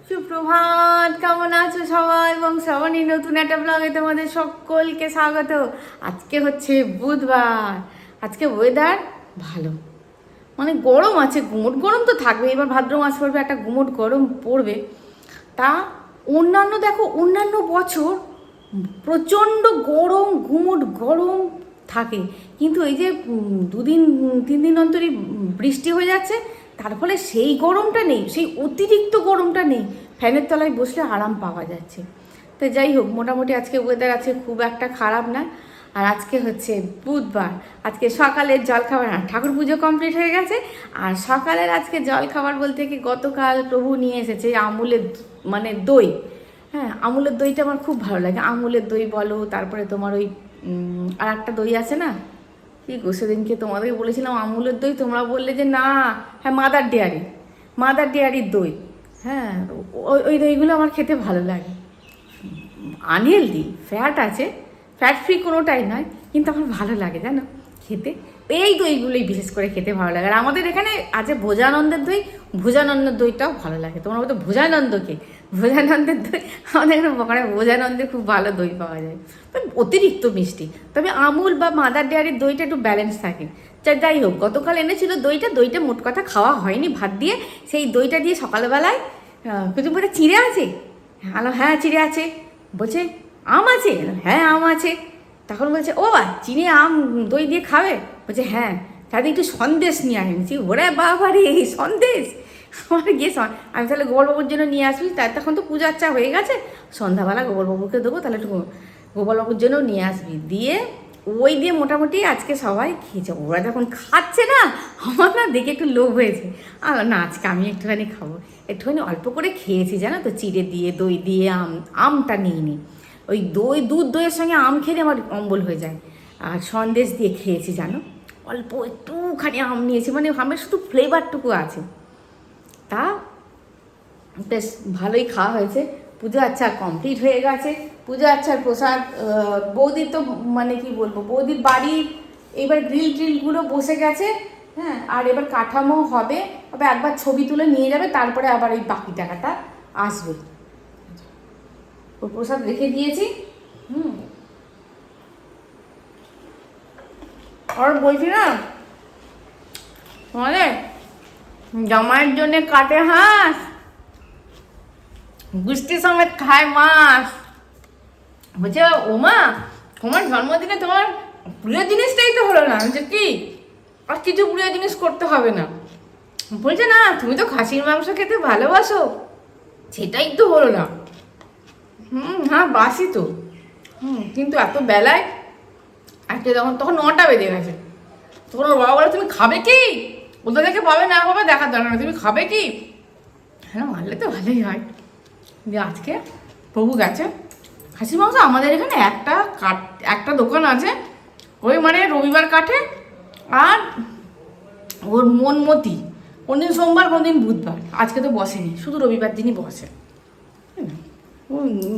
সুপ্রভাত, কেমন আছো সবাই? এবং শ্রাবণী নতুন একটা ব্লগে তোমাদের সকলকে স্বাগত। আজকে হচ্ছে বুধবার। আজকে ওয়েদার ভালো, মানে গরম আছে, গুমোট গরম তো থাকবে। এবার ভাদ্র মাস পড়বে, একটা গুমোট গরম পড়বে। তা অন্যান্য দেখো, অন্যান্য বছর প্রচণ্ড গরম, গুমোট গরম থাকে, কিন্তু এই যে 2 দিন 3 দিন অন্তরই বৃষ্টি হয়ে যাচ্ছে, তার ফলে সেই গরমটা নেই, সেই অতিরিক্ত গরমটা নেই। ফ্যানের তলায় বসলে আরাম পাওয়া যাচ্ছে। তো যাই হোক, মোটামুটি আজকে ওয়েদার আছে, খুব একটা খারাপ না। আর আজকে হচ্ছে বুধবার। আজকে সকালের জলখাবার, ঠাকুর পুজো কমপ্লিট হয়ে গেছে। আর সকালের আজকে জলখাবার বলতে কি, গতকাল প্রভু নিয়ে এসেছে আমুলের মানে দই। হ্যাঁ, আমুলের দইটা আমার খুব ভালো লাগে। আমুলের দই বলো, তারপরে তোমার ওই আর একটা দই আছে না, কি গো, সেদিনকে তোমাদেরকে বলেছিলাম আমুলের দই, তোমরা বললে যে না। হ্যাঁ, মাদার ডেয়ারির দই। হ্যাঁ, ওই দইগুলো আমার খেতে ভালো লাগে। আনহেলদি, ফ্যাট আছে, ফ্যাট ফ্রি কোনোটাই নয়, কিন্তু আমার ভালো লাগে জানো খেতে। এই দইগুলোই বিশেষ করে খেতে ভালো লাগে। আর আমাদের এখানে আছে ভোজানন্দের দই, ভোজানন্দের দইটাও ভালো লাগে। তোমরা বলতো ভোজানন্দকে, ভোজানন্দের দই, আমাদের এখানে ওখানে ভোজানন্দের খুব ভালো দই পাওয়া যায়, তবে অতিরিক্ত মিষ্টি। তবে আমুল বা মাদার ডেয়ারির দইটা একটু ব্যালেন্স থাকে। যাই হোক, গতকাল এনেছিল দইটা মোট কথা খাওয়া হয়নি ভাত দিয়ে। সেই দইটা দিয়ে সকালবেলায় কিছু বলে চিড়ে আছে, হ্যালো, হ্যাঁ চিড়ে আছে। বলছে আম আছে, হ্যাঁ আম আছে। তখন বলছে ও বা চিনি আম দই দিয়ে খাবে? বলছে হ্যাঁ, তাদের একটু সন্দেশ নিয়ে আসছি। ওরে বাবা রে, সন্দেশ! আমার গিয়ে আমি তাহলে গোপালবাবুর জন্য নিয়ে আসবি। তার তখন তো পূজার চা হয়ে গেছে, সন্ধ্যাবেলা গোপালবাবুকে দেবো, তাহলে একটু গোপালবাবুর জন্য নিয়ে আসবি। দিয়ে ওই দিয়ে মোটামুটি আজকে সবাই খেয়েছে। ওরা যখন খাচ্ছে না, আমার না দেখে একটু লোভ হয়েছে। আর না, আজকে আমি একটুখানি খাবো। একটুখানি অল্প করে খেয়েছি জানো তো, চিড়ে দিয়ে দই দিয়ে। আমটা নিইনি, ওই দুধ দইয়ের সঙ্গে আম খেলে আমার অম্বল হয়ে যায়। আর সন্দেশ দিয়ে খেয়েছি জানো, অল্প একটুখানি আম নিয়েছি, মানে আমের শুধু ফ্লেভারটুকু আছে। তা বেশ ভালোই খাওয়া হয়েছে। পুজো আচ্ছা কমপ্লিট হয়ে গেছে। পুজো আচ্ছার প্রসাদ বৌদির তো মানে কি বলবো, বৌদির বাড়ির এবার গ্রিলগুলো বসে গেছে। হ্যাঁ, আর এবার কাঠামো হবে, তবে একবার ছবি তুলে নিয়ে যাবে, তারপরে আবার এই বাকি টাকাটা আসবে। ও প্রসাদ রেখে দিয়েছি। আর বলছি না, তোমাদের জামাইয়ের জন্য কাটে হাঁস, গুষ্টি সমেত খায় মাছ। বলছে ওমা, তোমার জন্মদিনে তোমার প্রিয় জিনিসটাই তো হলো না। যে কি আর কিছু প্রিয় জিনিস করতে হবে না? বলছে না, তুমি তো খাসির মাংস খেতে ভালোবাসো, সেটাই তো হলো না। হ্যাঁ বাসি তো। কিন্তু এত বেলায় আজকে তখন 9টা বেজে গেছে। তখন ওর বাবা বলে তুমি খাবে কি? ওদের দেখে পাবে না পাবে দেখার দরকার নেই, তুমি খাবে কি? হ্যাঁ, মারলে তো ভালোই হয়। যে আজকে প্রভু গেছে খাসি মাংস। আমাদের এখানে একটা দোকান আছে, ওই মানে রবিবার কাটে। আর ওর মনমতি কোনদিন সোমবার, কোনদিন বুধবার, আজকে তো বসেনি, শুধু রবিবার দিনই বসে।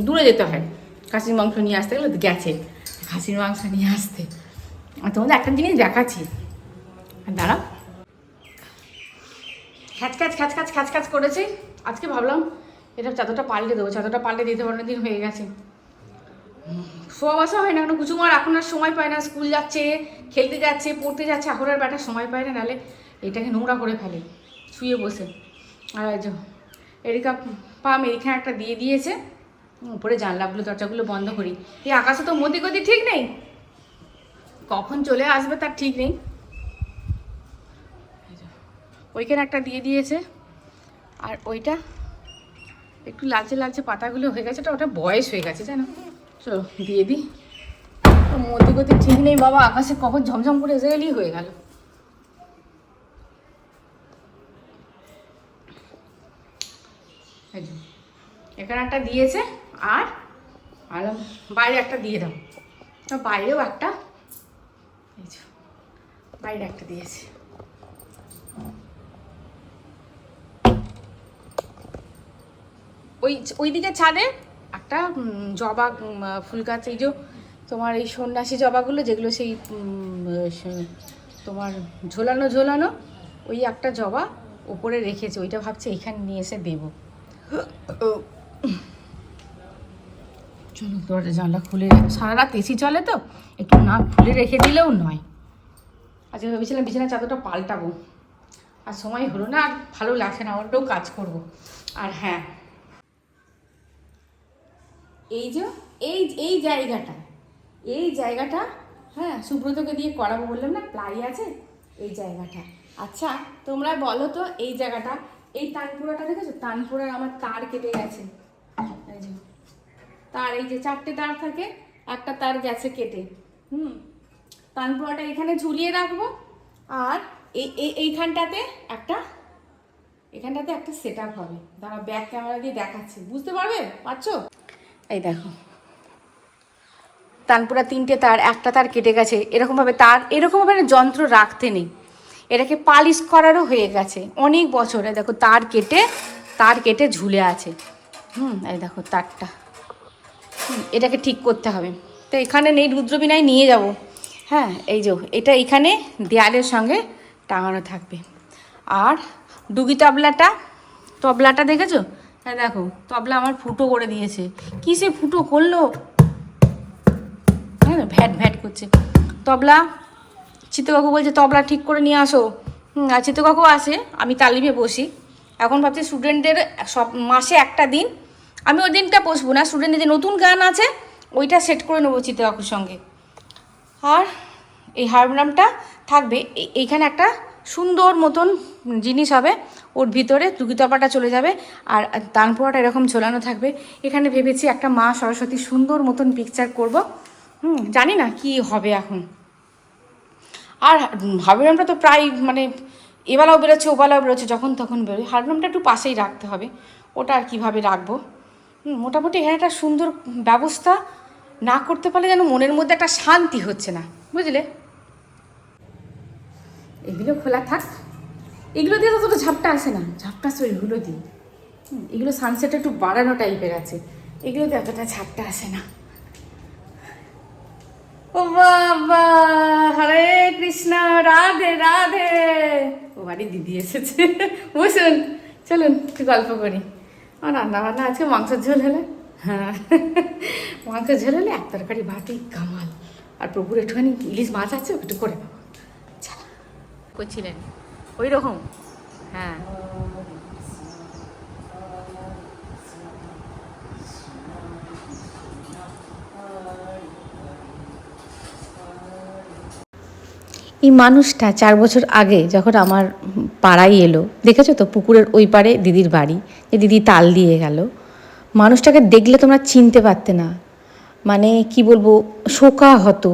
দূরে যেতে হয় খাসির মাংস নিয়ে আসতে গেলে, গেছে খাসির মাংস নিয়ে আসতে। আর তোমাদের একটা জিনিস দেখাচ্ছি, দাঁড়া। খ্যাচ করেছে। আজকে ভাবলাম এটা চাদরটা পাল্টে দেবো, চাদরটা পাল্টে দিতে অনেকদিন হয়ে গেছে। শোয়া বসা হয় না, কারণ কুচুমার এখন আর সময় পায় না, স্কুল যাচ্ছে, খেলতে যাচ্ছে, পড়তে যাচ্ছে, এখন আর ব্যাটার সময় পায় না। নাহলে এটাকে নোংরা করে ফেলে শুয়ে বসে। আর এরিকা পাম এইখানে একটা দিয়ে দিয়েছে, উপরে জানলাগুলো দরজাগুলো বন্ধ করি। এই আকাশে তো মতি গতি ঠিক নেই, কখন চলে আসবে তার ঠিক নেই। ওইখানে একটা দিয়ে দিয়েছে। আর ওইটা একটু লালচে পাতাগুলো হয়ে গেছে, ওটা বয়স হয়ে গেছে জানো। চলো দিয়ে দিই। মতি গতি ঠিক নেই বাবা, আকাশে কখন ঝমঝম করে এসে গেলেই হয়ে গেল। এখানে একটা দিয়েছে, আর বাইরে একটা দিয়ে দাও। বাইরেও একটা, বাইরে একটা দিয়েছে। ওইদিকে ছাদে একটা জবা ফুল গাছ, এই যে তোমার এই সন্ন্যাসী জবাগুলো যেগুলো সেই তোমার ঝোলানো ওই একটা জবা উপরে রেখেছে। ওইটা ভাবছি এইখানে নিয়ে এসে দেবো। চলো দরজা জানলা খুলে, সারা রাত এসি চলে তো, একটু না খুলে রেখে দিলেও নয়। আজকে ভেবেছিলাম বিছানার চাদরটা পাল্টাবো, আর সময় হলো না, আর ভালো লাগছে না, অল্পও কাজ করব। আর হ্যাঁ, এই যে এই জায়গাটা হ্যাঁ সুব্রতকে দিয়ে করাবো বললাম না, প্লাই আছে এই জায়গাটা। আচ্ছা তোমরা বলো তো, এই জায়গাটা, এই তানপুরাটা দেখেছো? তানপুরার আমার তার কেটে গেছে, এই যে তার, এই যে 4টে তার থাকে, একটা তার গেছে কেটে। তানপুরাটা এখানে ঝুলিয়ে রাখবো, আর এইখানটাতে একটা সেট আপ হবে। দাঁড়া ব্যাক ক্যামেরা দিয়ে দেখাচ্ছি, বুঝতে পারছো? এই দেখো, তানপুরা 3টে তার, একটা তার কেটে গেছে, এরকমভাবে এরকমভাবে যন্ত্র রাখতে নেই, এটাকে পালিশ করারও হয়ে গেছে অনেক বছরে। দেখো তার কেটে ঝুলে আছে। এই দেখো তারটা, এটাকে ঠিক করতে হবে। তো এখানে নেই, রুদ্রবীণায় নিয়ে যাব। হ্যাঁ এই যে এটা এখানে দেয়ালের সঙ্গে টাঙানো থাকবে। আর ডুগি তবলাটা দেখেছো? হ্যাঁ দেখো, তবলা আমার ফুটো করে দিয়েছে। কিসে ফুটো করলো, হ্যাঁ ভ্যাট ভ্যাট করছে তবলা। চিত্তকাকু বলছে তবলা ঠিক করে নিয়ে আসো। আর চিত্তকাকু আসে, আমি তালিমে বসি। এখন ভাবছি স্টুডেন্টদের সব মাসে একটা দিন, আমি ওই দিনটা বসবো না, স্টুডেন্টদের যে নতুন গান আছে ওইটা সেট করে নেবো চিত্তকাকুর সঙ্গে। আর এই হারমোনিয়ামটা থাকবে এইখানে, একটা সুন্দর মতন জিনিস হবে, ওর ভিতরে দুগিতপাটা চলে যাবে, আর তানপুরাটা এরকম ঝোলানো থাকবে। এখানে ভেবেছি একটা মা সরস্বতী সুন্দর মতন পিকচার করব। জানি না কি হবে এখন। আর হারমোনিয়ামটা তো প্রায় মানে এবেলাও বেরোচ্ছে ওবেলাও বেরোচ্ছে, যখন তখন বেরোয়। হারমোনিয়ামটা একটু পাশেই রাখতে হবে, ওটা আর কীভাবে রাখবো। মোটামুটি এখানে একটা সুন্দর ব্যবস্থা না করতে পারলে যেন মনের মধ্যে একটা শান্তি হচ্ছে না, বুঝলে? এগুলো খোলা থাক, এগুলো দিয়ে তো ঝাপটা আসে না, ঝাপটা আসে ওইগুলো দিয়ে। এগুলো সানসেটটা একটু বাড়ানো টাইপের আছে, এগুলো দিয়ে এতটা ঝাপটা আসে না। ও বাবা, হরে কৃষ্ণ, রাধে রাধে। ও বাড়ি দিদি এসেছে, বসুন, চলুন একটু গল্প করি। আমার রান্না বান্না আজকে মাংসের ঝোল হলে, হ্যাঁ মাংসের ঝোল হলে, এক তরকারি ভাতই কামাল। আর প্রভুর একটুখানি ইলিশ মাছ আছে, একটু করে নেবো। করছিলেন ওই রকম, হ্যাঁ এই মানুষটা 4 বছর আগে যখন আমার পাড়ায় এলো, দেখেছো তো পুকুরের ওই পারে দিদির বাড়ি, যে দিদি তাল দিয়ে গেল, মানুষটাকে দেখলে তোমরা চিনতে পারতে না। মানে কি বলবো, শোকাহত,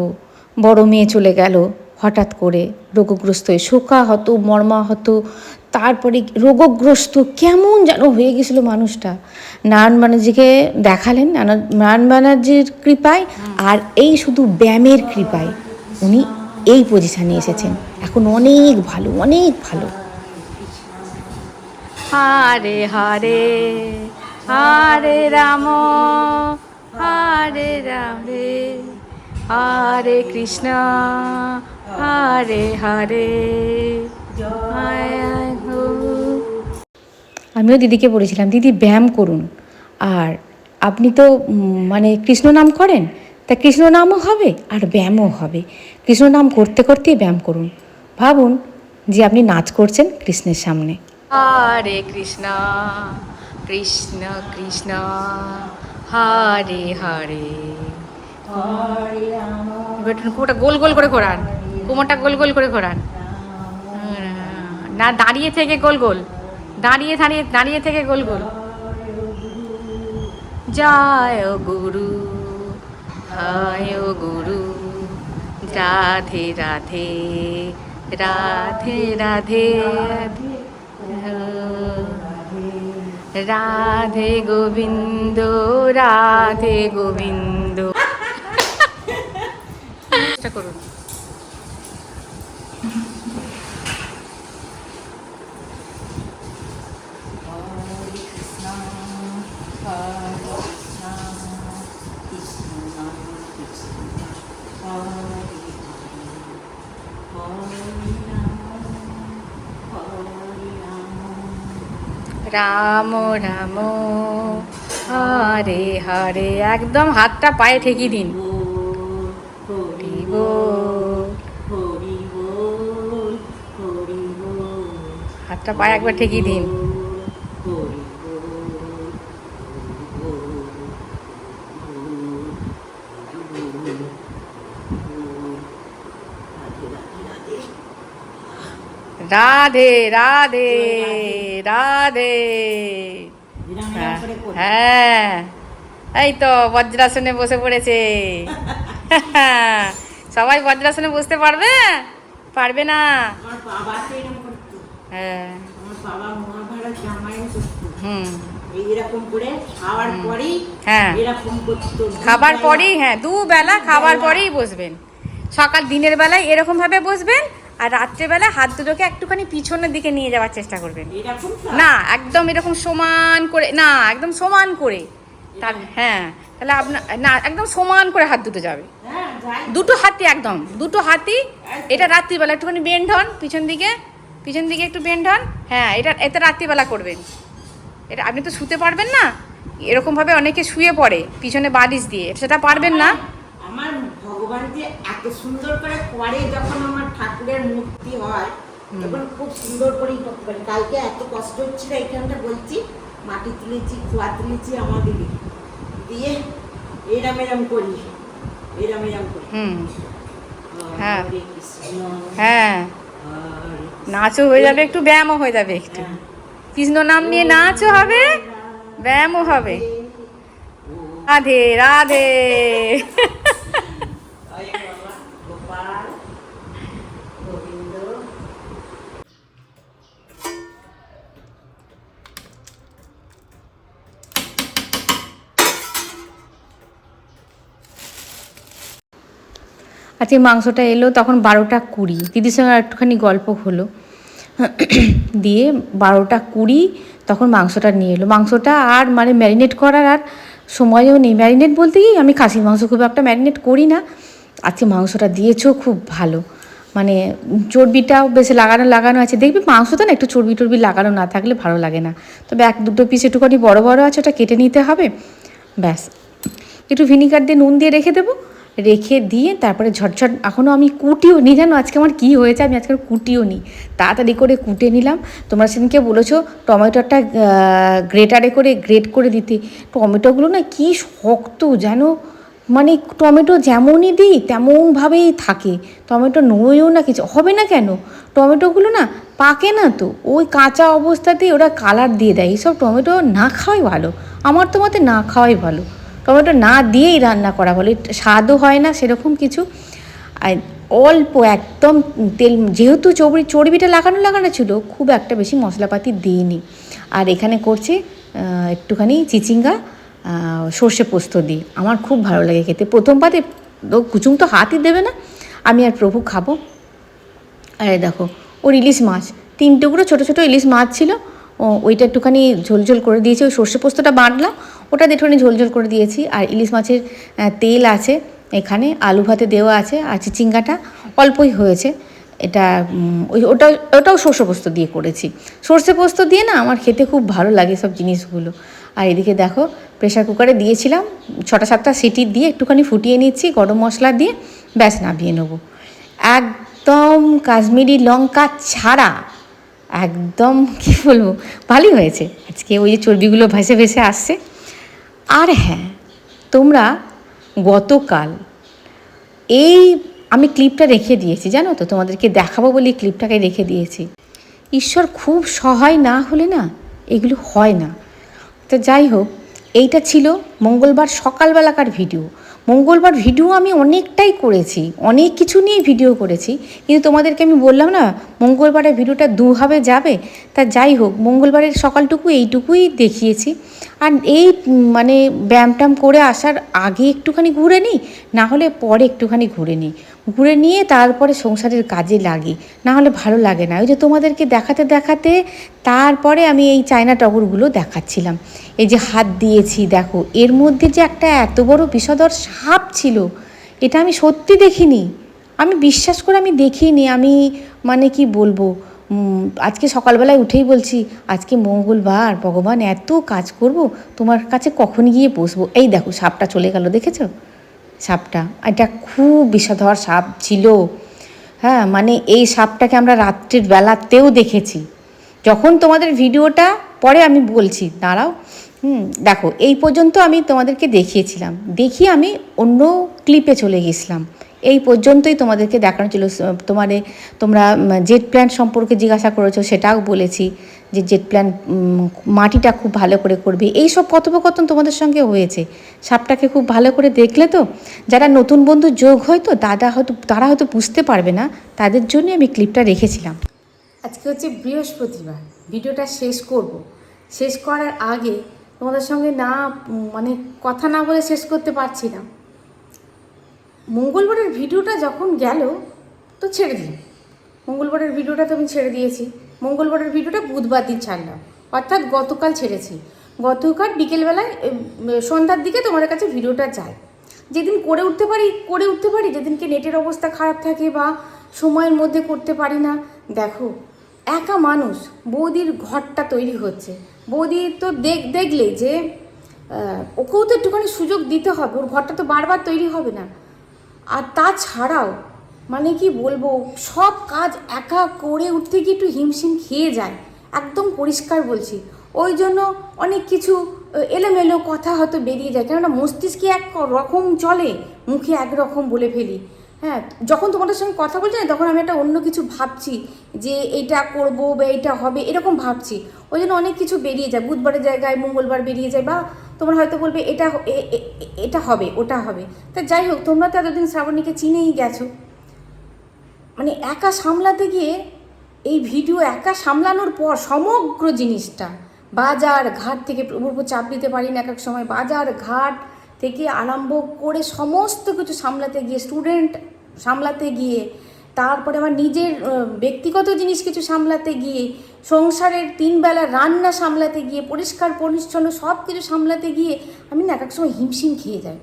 বড় মেয়ে চলে গেল হঠাৎ করে রোগগ্রস্ত হয়ে, শোকাহত মর্মাহত, তারপরে রোগগ্রস্ত, কেমন যেন হয়ে গেছিলো মানুষটা। নারায়ণ ব্যানার্জিকে দেখালেন, নারায়ণ ব্যানার্জির কৃপায় আর এই শুধু ব্যায়ামের কৃপায় উনি এই পজিশানে এসেছেন। এখন অনেক ভালো, অনেক ভালো। হরে হরে হরে রাম হরে রামে হরে কৃষ্ণ হরে হরে। আমিও দিদিকে বলেছিলাম, দিদি ব্যায়াম করুন। আর আপনি তো মানে কৃষ্ণ নাম করেন, তা কৃষ্ণ নামও হবে আর ব্যায়ামও হবে। কৃষ্ণ নাম করতে করতেই ব্যায়াম করুন। ভাবুন যে আপনি নাচ করছেন কৃষ্ণের সামনে। হরে কৃষ্ণ কৃষ্ণ কৃষ্ণ হরে হরে। কোমরটা গোল গোল করে ঘোরান, কোমরটা গোল গোল করে ঘোরান, না দাঁড়িয়ে থেকে গোল গোল, দাঁড়িয়ে থেকে গোল গোল। জয় গুরু হায় গুরু, রাধে রাধে রাধে রাধে রাধে গোবিন্দ রাধে গোবিন্দ। চেষ্টা করুন। রাম রাম হরে হরে, একদম হাতটা পায়ে ঠেকিয়ে দিন। হরি বল, হাতটা পায়ে একবার ঠেকিয়ে দিন। রাধে রাধে রাধে। হ্যাঁ, এই তো বজ্রাসনে বসে পড়েছে। সবাই বজ্রাসনে বসতে পারবে? পারবে না। হ্যাঁ, হুম, হ্যাঁ, খাবার পরেই, হ্যাঁ, দুবেলা খাবার পরেই বসবেন। সকাল দিনের বেলায় এরকম ভাবে বসবেন, আর রাত্রেবেলা হাত দুটোকে একটুখানি পিছনের দিকে নিয়ে যাওয়ার চেষ্টা করবেন। না, একদম এরকম সমান করে না, একদম সমান করে। তার হ্যাঁ, তাহলে আপনার না, একদম সমান করে হাত দুটো যাবে, দুটো হাতই একদম, দুটো হাতই। এটা রাত্রিবেলা একটুখানি বেন্ড হন পিছন দিকে, পিছন দিকে একটু বেন্ড হন। হ্যাঁ, এটা রাত্রিবেলা করবেন। এটা আপনি তো শুতে পারবেন না, এরকমভাবে অনেকে শুয়ে পড়ে পিছনে বালিশ দিয়ে, সেটা পারবেন না। আমার ভগবান যে এত সুন্দর করে করে, যখন আমার ঠাকুরের মূর্তি হয় তখন খুব সুন্দর করেই করতে পারি। কালকে এত কষ্ট হচ্ছিল, এইখানটা বলছি মাটি তুলেছি, খোয়া তুলেছি আমাদের দিয়ে, এরাম এরাম করি, এরাম এরাম করি। হ্যাঁ হ্যাঁ, নাচও হয়ে যাবে, একটু ব্যায়ামও হয়ে যাবে, একটু কৃষ্ণ নাম নিয়ে নাচও হবে, ব্যায়ামও হবে। রাধে রাধে। আজকে মাংসটা এলো তখন 12:20, দিদির সঙ্গে একটুখানি গল্প হলো, দিয়ে 12:20 তখন মাংসটা নিয়ে এলো। মাংসটা আর মানে ম্যারিনেট করার আর সময়ও নেই। ম্যারিনেট বলতে কি, আমি খাসির মাংস খুব একটা ম্যারিনেট করি না। আজকে মাংসটা দিয়েছেও খুব ভালো, মানে চর্বিটাও বেশ লাগানো আছে। দেখবি মাংসটা না একটু চর্বি টর্বি লাগানো না থাকলে ভালো লাগে না। তবে 1-2 পিস একটুখানি বড় বড় আছে, ওটা কেটে নিতে হবে। ব্যাস, একটু ভিনিগার দিয়ে নুন দিয়ে রেখে দেবো, রেখে দিয়ে তারপরে ঝটঝট, এখনও আমি কুটিও নি, জানো আজকে আমার কী হয়েছে, আমি আজকে কুটিও নি, তাড়াতাড়ি করে কুটে নিলাম। তোমরা সেদিনকে বলেছো টমেটোটা গ্রেটারে করে গ্রেট করে দিতে, টমেটোগুলো না কি শক্ত যেন, মানে টমেটো যেমনই দিই তেমনভাবেই থাকে, টমেটো নড়েও না, কিছু হবে না কেন, টমেটোগুলো না পাকে না তো, ওই কাঁচা অবস্থাতেই ওরা কালার দিয়ে দেয়। এইসব টমেটো না খাওয়াই ভালো, আমার তো মতে না খাওয়াই ভালো, টমেটো না দিয়েই রান্না করা ভালো, স্বাদও হয় না সেরকম কিছু। আর অল্প একদম তেল, যেহেতু চর্বিটা লাগানো ছিল, খুব একটা বেশি মশলাপাতি দিইনি। আর এখানে করছি একটুখানি চিচিঙ্গা সর্ষে পোস্ত দিই, আমার খুব ভালো লাগে খেতে। প্রথম পাতে কুচুম তো হাতই দেবে না, আমি আর প্রভু খাবো। আরে দেখো, ওর ইলিশ মাছ 3 টুকরো ছোটো ছোটো ইলিশ মাছ ছিল, ওইটা একটুখানি ঝোলঝোল করে দিয়েছি, ওই সর্ষে পোস্তটা বাটলাম, ওটা দিয়ে একটুখানি ঝোলঝোল করে দিয়েছি। আর ইলিশ মাছের তেল আছে এখানে, আলু ভাতে দেওয়া আছে, আর চিচিঙ্গাটা অল্পই হয়েছে। এটা ওটাও সর্ষে পোস্ত দিয়ে করেছি। সর্ষে পোস্ত দিয়ে না আমার খেতে খুব ভালো লাগে সব জিনিসগুলো। আর এদিকে দেখো, প্রেশার কুকারে দিয়েছিলাম, 6-7টা সিটি দিয়ে একটুখানি ফুটিয়ে নিচ্ছি গরম মশলা দিয়ে, ব্যাস নামিয়ে নেবো। একদম কাশ্মীরি লঙ্কা ছাড়া, একদম কী বলবো, ভালোই হয়েছে আজকে। ওই যে চর্বিগুলো ভেসে ভেসে আসছে। আর হ্যাঁ, তোমরা গতকাল এই আমি ক্লিপটা রেখে দিয়েছি, জানো তো, তোমাদেরকে দেখাবো বলে ক্লিপটাকে রেখে দিয়েছি। ঈশ্বর খুব সহায় না হলে না এগুলো হয় না। তো যাই হোক, এইটা ছিল মঙ্গলবার সকালবেলাকার ভিডিও। মঙ্গলবার ভিডিও আমি অনেকটাই করেছি, অনেক কিছু নিয়ে ভিডিও করেছি, কিন্তু তোমাদেরকে আমি বললাম না মঙ্গলবারের ভিডিওটা দুভাবে যাবে। তা যাই হোক, মঙ্গলবারের সকালটুকু এইটুকুই দেখিয়েছি। আর এই মানে ব্যায়াম ট্যাম করে আসার আগে একটুখানি ঘুরে নিই, না হলে পরে একটুখানি ঘুরে নিই, ঘুরে নিয়ে তারপরে সংসারের কাজে লাগি, না হলে ভালো লাগে না। ওই যে তোমাদেরকে দেখাতে দেখাতে তারপরে আমি এই চায়না টগরগুলো দেখাচ্ছিলাম। এই যে হাত দিয়েছি, দেখো এর মধ্যে যে একটা এত বড় বিষধর সাপ ছিল, এটা আমি সত্যি দেখিনি, আমি বিশ্বাস করে আমি দেখিনি। আমি মানে কি বলবো, আজকে সকালবেলায় উঠেই বলছি আজকে মঙ্গলবার, ভগবান এত কাজ করব, তোমার কাছে কখন গিয়ে বসবো। এই দেখো সাপটা চলে গেল, দেখেছো সাপটা? এটা খুব বিষধর সাপ ছিল। হ্যাঁ, মানে এই সাপটাকে আমরা রাত্রির বেলাতেও দেখেছি। যখন তোমাদের ভিডিওটা পরে আমি বলছি, দাঁড়াও। দেখো এই পর্যন্ত আমি তোমাদেরকে দেখিয়েছিলাম, দেখিয়ে আমি অন্য ক্লিপে চলে গেছিলাম। এই পর্যন্তই তোমাদেরকে দেখানো ছিল। তোমরা জেট প্ল্যান সম্পর্কে জিজ্ঞাসা করেছো, সেটাও বলেছি যে জেট প্ল্যান মাটিটা খুব ভালো করে করবে। এই সব কথোপকথন তোমাদের সঙ্গে হয়েছে। সাপটাকে খুব ভালো করে দেখলে তো, যারা নতুন বন্ধু যোগ হয়তো তারা হয়তো বুঝতে পারবে না, তাদের জন্যই আমি ক্লিপটা রেখেছিলাম। আজকে হচ্ছে বৃহস্পতিবার, ভিডিওটা শেষ করব। শেষ করার আগে তোমাদের সঙ্গে মানে কথা না বলে শেষ করতে পারছি না। মঙ্গলবারের ভিডিওটা যখন গেল তো ছেড়ে দিলাম। মঙ্গলবারের ভিডিওটা তো আমি ছেড়ে দিয়েছি। মঙ্গলবারের ভিডিওটা বুধবার দিন ছাড়লাম, অর্থাৎ গতকাল ছেড়েছি। গতকাল বিকেলবেলায় সন্ধ্যার দিকে তোমাদের কাছে ভিডিওটা যায়। যেদিন করে উঠতে পারি, যেদিনকে নেটের অবস্থা খারাপ থাকে বা সময়ের মধ্যে করতে পারি না। দেখো একা মানুষ, বৌদির ঘরটা তৈরি হচ্ছে। বৌদি তো দেখলে যে ওকেও তো একটুখানি সুযোগ দিতে হবে, ওর ঘরটা তো বারবার তৈরি হবে না। আর তাছাড়াও মানে কি বলবো, সব কাজ একা করে উঠতে গিয়ে একটু হিমশিম খেয়ে যায়, একদম পরিষ্কার বলছি। ওই জন্য অনেক কিছু এলোমেলো কথা হয়তো বেরিয়ে যায়, কেননা মস্তিষ্কে এক রকম চলে, মুখে একরকম বলে ফেলি। হ্যাঁ, যখন তোমাদের সঙ্গে কথা বলছি না, তখন আমি একটা অন্য কিছু ভাবছি যে এইটা করবো বা এইটা হবে, এরকম ভাবছি। ওই জন্য অনেক কিছু বেরিয়ে যায়, বুধবারের জায়গায় মঙ্গলবার বেরিয়ে যায়, বা তোমরা হয়তো বলবে এটা হবে, ওটা হবে। তা যাই হোক, তোমরা তো এতদিন শ্রাবণীকে চিনেই গেছো। মানে একা সামলাতে গিয়ে এই ভিডিও একা সামলানোর পর সমগ্র জিনিসটা বাজার ঘাট থেকে প্রভুর উপর চাপ দিতে পারি না, এক এক সময় বাজার ঘাট থেকে আরম্ভ করে সমস্ত কিছু সামলাতে গিয়ে, স্টুডেন্ট সামলাতে গিয়ে, তারপরে আমার নিজের ব্যক্তিগত জিনিস কিছু সামলাতে গিয়ে, সংসারের 3 বেলা রান্না সামলাতে গিয়ে, পরিষ্কার পরিচ্ছন্ন সব কিছু সামলাতে গিয়ে আমি না এক এক সময় হিমশিম খেয়ে যাই।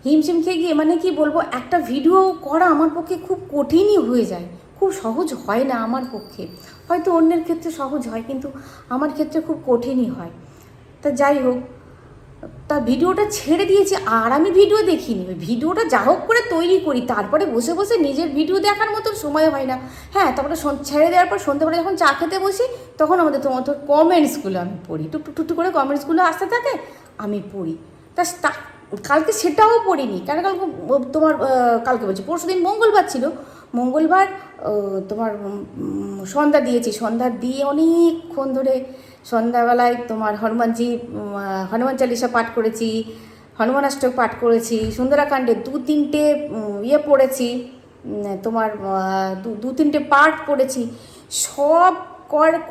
হিমশিম খেয়ে গিয়ে মানে কি বলবো, একটা ভিডিও করা আমার পক্ষে খুব কঠিনই হয়ে যায়, খুব সহজ হয় না আমার পক্ষে। হয়তো অন্যের ক্ষেত্রে সহজ হয়, কিন্তু আমার ক্ষেত্রে খুব কঠিনই হয়। তা যাই হোক, তা ভিডিওটা ছেড়ে দিয়েছি। আর আমি ভিডিও দেখিনি, ভিডিওটা যা হোক করে তৈরি করি, তারপরে বসে বসে নিজের ভিডিও দেখার মতো সময় হয় না। হ্যাঁ, তারপরে ছেড়ে দেওয়ার পর সন্ধ্যাবেলা যখন চা খেতে বসি, তখন আমাদের তোমার কমেন্টসগুলো আমি পড়ি, টুকটুক করে কমেন্টসগুলো আসতে থাকে, আমি পড়ি। তা কালকে সেটাও পড়িনি, কারণ কালকে বলছি পরশু দিন মঙ্গলবার ছিল। মঙ্গলবার তোমার সন্ধ্যা দিয়েছি, সন্ধ্যা দিয়ে অনেকক্ষণ ধরে সন্ধ্যাবেলায় তোমার হনুমান চালিসা পাঠ করেছি, হনুমানাষ্টক পাঠ করেছি, সুন্দরাকাণ্ডে 2-3টে পড়েছি, তোমার 2-3টে পাঠ পড়েছি। সব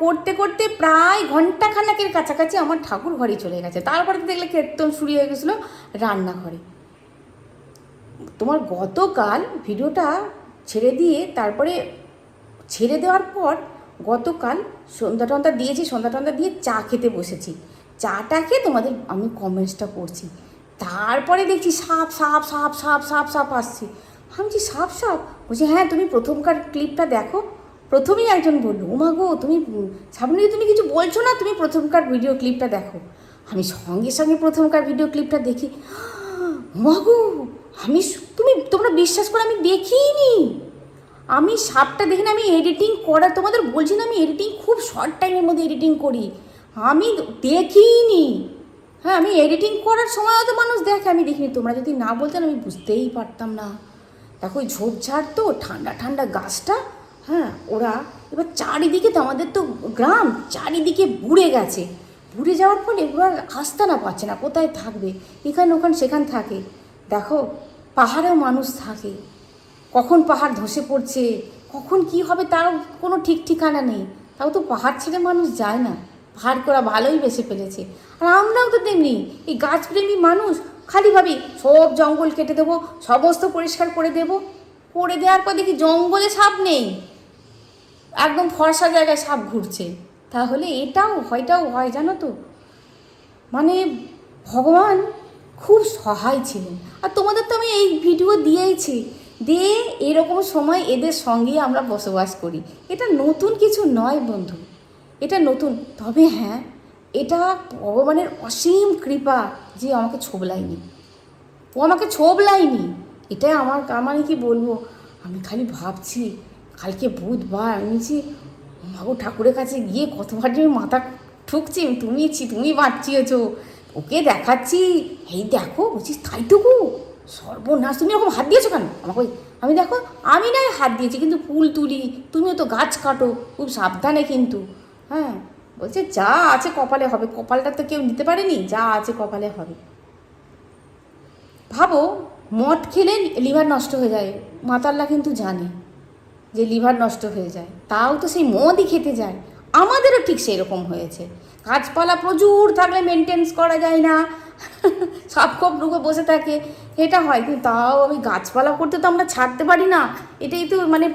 করতে করতে প্রায় ঘন্টাখানেকের কাছাকাছি আমার ঠাকুর ঘরেই চলে গেছে। তারপরে তো দেখলে কীর্তন শুরু হয়ে গেছিলো রান্নাঘরে। তোমার গতকাল ভিডিওটা ছেড়ে দিয়ে, তারপরে ছেড়ে দেওয়ার পর গতকাল সন্ধ্যা টন্ধা দিয়ে চা খেতে বসেছি। চাটা খেয়ে তোমাদের আমি কমেন্টসটা পড়ছি, তারপরে দেখছি সাপ সাপ সাপ সাপ সাপ সাপ আসছে। আমি যে সাপ বলছি, হ্যাঁ তুমি প্রথমকার ক্লিপটা দেখো। প্রথমেই একজন বললো, ওমা গো তুমি সামনে তুমি কিছু বলছো না, তুমি প্রথমকার ভিডিও ক্লিপটা দেখো। আমি সঙ্গে সঙ্গে প্রথমকার ভিডিও ক্লিপটা দেখি, ওমা গো তোমরা বিশ্বাস করে আমি দেখিনি। আমি সাপটা দেখি না, আমি এডিটিং করার, তোমাদের বলছি না আমি এডিটিং খুব শর্ট টাইমের মধ্যে এডিটিং করি, আমি দেখিনি। হ্যাঁ, আমি এডিটিং করার সময় হয়তো মানুষ দেখে, আমি দেখিনি। তোমরা যদি না বলতেন আমি বুঝতেই পারতাম না। দেখো ওই ঝোপঝাড় তো, ঠান্ডা ঠান্ডা গাছটা, হ্যাঁ ওরা এবার চারিদিকে তো, আমাদের তো গ্রাম, চারিদিকে বুড়ে গেছে। বুড়ে যাওয়ার ফলে এবার আস্তানা পাচ্ছে না, কোথায় থাকবে, এখানে ওখানে সেখান থাকে। দেখো পাহাড়েও মানুষ থাকে, কখন পাহাড় ধসে পড়ছে, কখন কি হবে তার কোনো ঠিক ঠিকানা নেই। তাও তো পাহাড় ছেড়ে মানুষ যায় না, পাহাড় করা ভালোই বেসে ফেলেছে। আর আমরাও তো তেমনি, এই গাছপ্রেমী মানুষ, খালি ভাবি সব জঙ্গল কেটে দেবো, সমস্ত পরিষ্কার করে দেবো। করে দেওয়ার পর দেখি জঙ্গলে সাপ নেই, একদম ফর্সা জায়গায় সাপ ঘুরছে। তাহলে এটাও হয় জানো তো, মানে ভগবান খুব সহায় ছিলেন। আর তোমাদের তো আমি এই ভিডিও দিয়েইছি দিয়ে এরকম সময় এদের সঙ্গেই আমরা বসবাস করি। এটা নতুন কিছু নয় বন্ধু, এটা নতুন। তবে হ্যাঁ, এটা ভগবানের অসীম কৃপা যে আমাকে ছোবলায়নি, ও আমাকে ছোবলায়নি। এটাই আমার মানে কি বলবো, আমি খালি ভাবছি কালকে বুধবার আমি যে মাগো ঠাকুরের কাছে গিয়ে কতবার যে মাথা ঠুকছি, তুমি বাঁচিয়েছো, ওকে দেখাচ্ছি, এই দেখো বলছি তাইটুকু সর্বনাশ, তুমি এরকম হাত দিয়েছো কেন আমাকে? আমি দেখো, আমি নাই হাত দিয়েছি কিন্তু ফুল তুলি, তুমিও তো গাছ কাটো, খুব সাবধানে কিন্তু। হ্যাঁ, বলছে যা আছে কপালে হবে, কপালটা তো কেউ নিতে পারেনি, যা আছে কপালে হবে। ভাবো, মদ খেলে লিভার নষ্ট হয়ে যায়, মাতাল্লা কিন্তু জানে যে লিভার নষ্ট হয়ে যায়, তাও তো সেই মদই খেতে যায়। আমাদেরও ঠিক সেই রকম হয়েছে। গাছপালা প্রচুর থাকলে মেনটেন্স করা যায় না, সাপ খপ ঢুকে বসে থাকে, এটা হয়। কিন্তু তাও আমি গাছপালা করতে তো আমরা ছাড়তে পারি না, এটাই তো মানে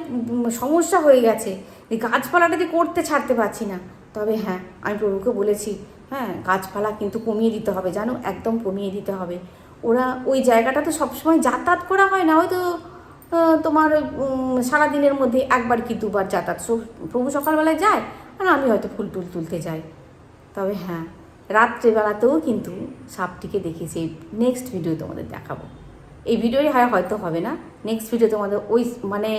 সমস্যা হয়ে গেছে, এই গাছপালাটা যে করতে ছাড়তে পারছি না। তবে হ্যাঁ, আমি প্রভুকে বলেছি, হ্যাঁ গাছপালা কিন্তু কমিয়ে দিতে হবে, জানো, একদম কমিয়ে দিতে হবে। ওরা ওই জায়গাটা তো সবসময় যাতায়াত করা হয় না, হয়তো তোমার সারাদিনের মধ্যে একবার কি দুবার যাতায়াত, প্রভু সকালবেলায় যায় আর আমি হয়তো ফুল টুল তুলতে যাই। তবে হ্যাঁ, রাত্রেবেলাতেও কিন্তু সাপটিকে দেখেছি। নেক্সট ভিডিও তোমাদের দেখাবো, এই ভিডিওই হয়তো হবে না, নেক্সট ভিডিও তোমাদের ওই মানে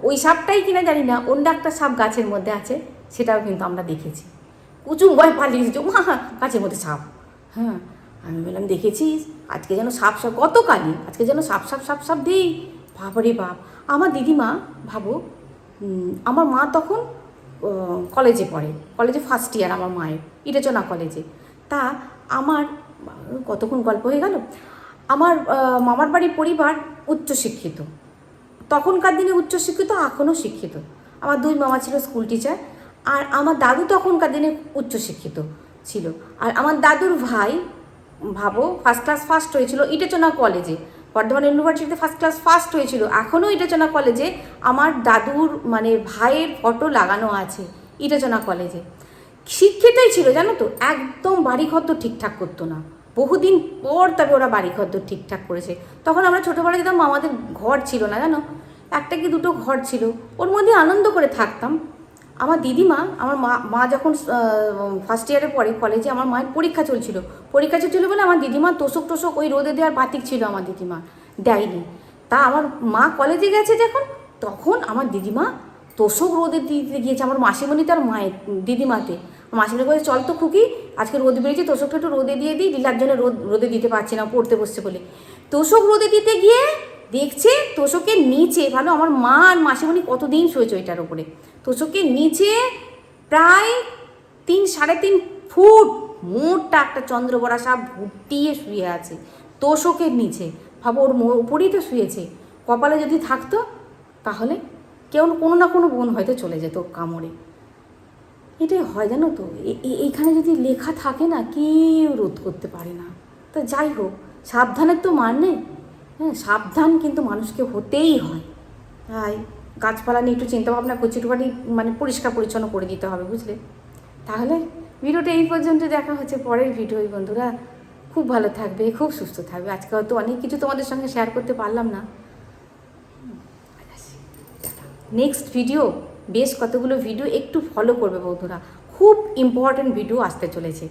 ওই সাপটাই কিনা জানি না, অন্য একটা সাপ গাছের মধ্যে আছে, সেটাও কিন্তু আমরা দেখেছি। কুচুম ভয় পালিয়েছি, মা গাছের মধ্যে সাপ। হ্যাঁ, আমি বললাম দেখেছিস, আজকে যেন সাপ গতকালই আজকে যেন সাপ দিই, বাবারে বাপ। আমার দিদিমা, ভাবো, আমার মা তখন কলেজে পড়ে, কলেজে ফার্স্ট ইয়ার আমার মায়ের, ইটেচনা কলেজে। তা আমার কতক্ষণ গল্প হয়ে গেল, আমার মামার বাড়ির পরিবার উচ্চশিক্ষিত, তখনকার দিনে উচ্চশিক্ষিত, এখনও শিক্ষিত। আমার দুই মামা ছিল স্কুল টিচার, আর আমার দাদু তখনকার দিনে উচ্চশিক্ষিত ছিল। আর আমার দাদুর ভাই, ভাবো, ফার্স্ট ক্লাস ফার্স্ট হয়েছিল ইটেচনা কলেজে, বর্ধমান ইউনিভার্সিটিতে ফার্স্ট ক্লাস ফার্স্ট হয়েছিল। এখনও ইটেচনা কলেজে আমার দাদুর মানে ভাইয়ের ফটো লাগানো আছে ইটেচনা কলেজে। শিক্ষিতই ছিল জানো তো, একদম বাড়িঘর তো ঠিকঠাক করতো না, বহুদিন পর তবে ওরা বাড়িঘর তো ঠিকঠাক করেছে। তখন আমরা ছোটোবেলায় যেতাম, আমাদের ঘর ছিল না জানো, একটা কি দুটো ঘর ছিল, ওর মধ্যে আনন্দ করে থাকতাম। আমার দিদিমা, আমার মা যখন ফার্স্ট ইয়ারে পড়ে কলেজে, আমার মায়ের পরীক্ষা চলছিল বলে আমার দিদিমা তোষক ওই রোদে দেওয়ার বাতিক ছিল, আমার দিদিমা দেয়নি। তা আমার মা কলেজে গেছে যখন, তখন আমার দিদিমা তোষক রোদে দিতে গিয়েছে, আমার মাসিমণি তার মায়ের দিদিমাতে। মাসিমণি বলে চল তো খুকি, আজকে রোদ বেরিয়েছে, তোষকটা একটু রোদে দিয়ে দিই, লীলার জন্য রোদে দিতে পারছি না, পড়তে বসছে বলে। তোষক রোদে দিতে গিয়ে দেখছে তোষকের নিচে, ভালো, আমার মা আর মাসিমণি কতদিন শুয়েছে ওইটার উপরে, তোষকের নিচে প্রায় 3-3.5 ফুট মোটা একটা চন্দ্রবড়া সাপ ভুটিয়ে শুয়ে আছে তোষকের নিচে। ভাবো, ওর উপরেই তো শুয়েছে, কপালে যদি থাকতো তাহলে কেউ কোনো না কোনো বোন হয়তো চলে যেত কামড়ে। এটাই হয় জানো তো, এইখানে যদি লেখা থাকে না, কেউ রোধ করতে পারে না। তো যাই হোক, সাবধানের তো মান নেই। হ্যাঁ, সাবধান কিন্তু মানুষকে হতেই হয়। তাই গাছপালা নিয়ে একটু চিন্তাভাবনা করছি, একটুখানি মানে পরিষ্কার পরিচ্ছন্ন করে দিতে হবে, বুঝলে। তাহলে ভিডিওটা এই পর্যন্ত, দেখা হচ্ছে পরের ভিডিও। বন্ধুরা খুব ভালো থাকবে, খুব সুস্থ থাকবে। আজকে হয়তো অনেক কিছু তোমাদের সঙ্গে শেয়ার করতে পারলাম না। নেক্সট ভিডিও, বেশ কতগুলো ভিডিও একটু ফলো করবে বন্ধুরা, খুব ইম্পর্ট্যান্ট ভিডিও আসতে চলেছে।